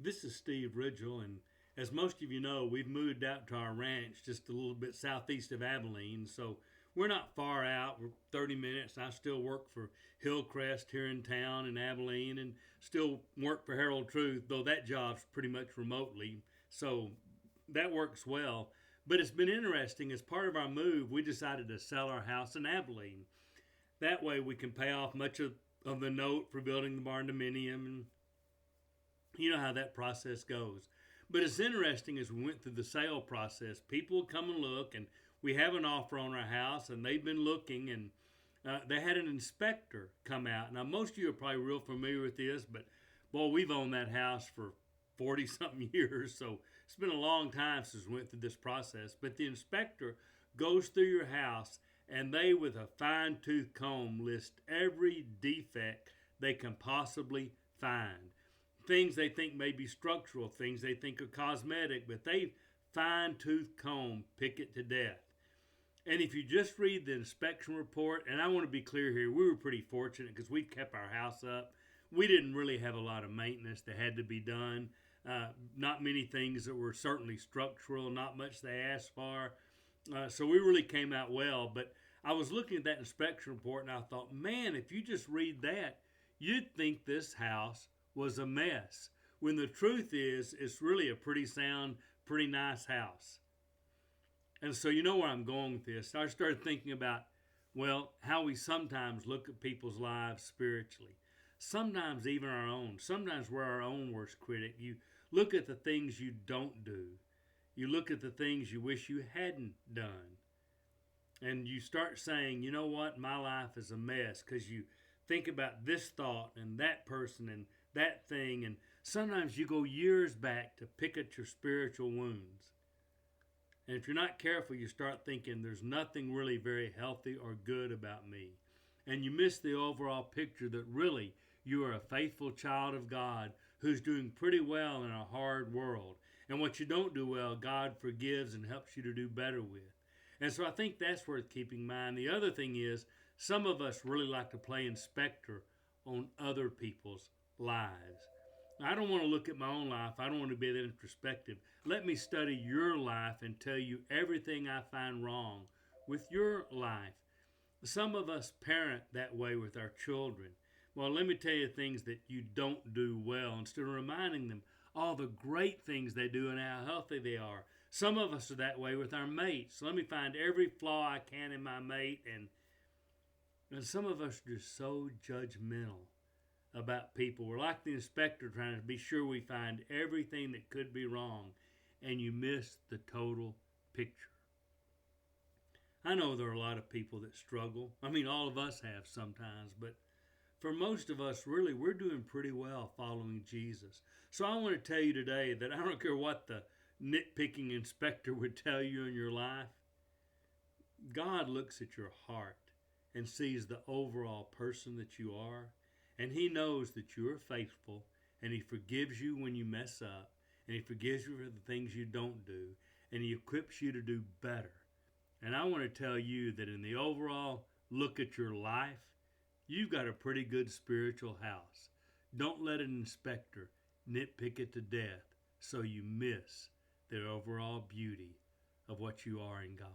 This is Steve Ridgel, and as most of you know, we've moved out to our ranch just a little bit southeast of Abilene, so we're not far out. We're 30 minutes. I still work for Hillcrest here in town in Abilene and still work for Herald Truth, though that job's pretty much remotely, so that works well. But it's been interesting. As part of our move, we decided to sell our house in Abilene. That way we can pay off much of the note for building the barn dominium, and you know how that process goes. But it's interesting as we went through the sale process, people would come and look, and we have an offer on our house, and they've been looking, and they had an inspector come out. Now, most of you are probably real familiar with this, but boy, we've owned that house for 40 something years, so it's been a long time since we went through this process. But the inspector goes through your house, and they, with a fine tooth comb, list every defect they can possibly find. Things they think may be structural, things they think are cosmetic, but they fine tooth comb pick it to death. And if you just read the inspection report, and I want to be clear here, we were pretty fortunate because we kept our house up. We didn't really have a lot of maintenance that had to be done. Not many things that were certainly structural, not much they asked for. So we really came out well. But I was looking at that inspection report and I thought, man, if you just read that, you'd think this house was a mess. When the truth is, it's really a pretty sound, pretty nice house. And so you know where I'm going with this. I started thinking about, well, how we sometimes look at people's lives spiritually. Sometimes even our own. Sometimes we're our own worst critic. You look at the things you don't do. You look at the things you wish you hadn't done. And you start saying, you know what, my life is a mess because you think about this thought and that person and that thing. And sometimes you go years back to pick at your spiritual wounds. And if you're not careful, you start thinking there's nothing really very healthy or good about me. And you miss the overall picture that really you are a faithful child of God who's doing pretty well in a hard world. And what you don't do well, God forgives and helps you to do better with. And so I think that's worth keeping in mind. The other thing is, some of us really like to play inspector on other people's lives. I don't want to look at my own life. I don't want to be that introspective. Let me study your life and tell you everything I find wrong with your life. Some of us parent that way with our children. Well, let me tell you things that you don't do well instead of reminding them all the great things they do and how healthy they are. Some of us are that way with our mates. Let me find every flaw I can in my mate. And some of us are just so judgmental about people. We're like the inspector trying to be sure we find everything that could be wrong, and you miss the total picture. I know there are a lot of people that struggle. I mean, all of us have sometimes, but for most of us, really, we're doing pretty well following Jesus. So I want to tell you today that I don't care what the nitpicking inspector would tell you in your life. God looks at your heart and sees the overall person that you are, and He knows that you are faithful, and He forgives you when you mess up, and He forgives you for the things you don't do, and He equips you to do better. And I want to tell you that in the overall look at your life, you've got a pretty good spiritual house. Don't let an inspector nitpick it to death so you miss the overall beauty of what you are in God.